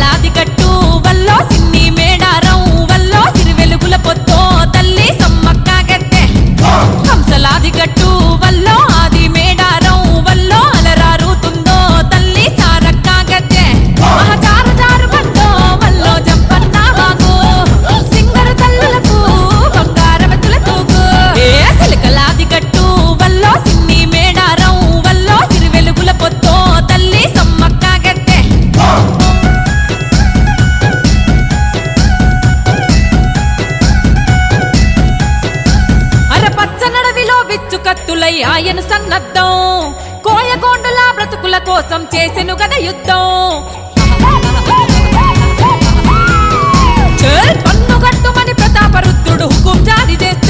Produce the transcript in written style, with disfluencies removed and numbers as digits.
చిలకలాది గట్టు వల్లో సిన్ని మేడారం వల్లో సిరివెలుగుల పొద్దో తల్లి సమ్మక్క గద్దె హంసలాది గట్టు వల్లో ఆది మేడారం వల్లో అలరారుతుందో తల్లి సారక్క గద్దె మహచారు జారు బండో వల్లో జంపన్న వాగు సింగరు తల్లులకు బంగారవతుల తూగు చిలకలాది గట్టు వల్లో సిన్ని మేడారం వల్లో సిరివెలుగుల పొద్దో తల్లి సమ్మక్క గద్దె అరపచ్చనడవిలో విచ్చు కత్తులై ఆయన సన్నద్ధం కోయగోండుల బ్రతుకుల కోసం చేసెను గద యుద్ధం పన్ను గట్టుమని ప్రతాపరుద్రుడు హుకుం జారీ చేస్తే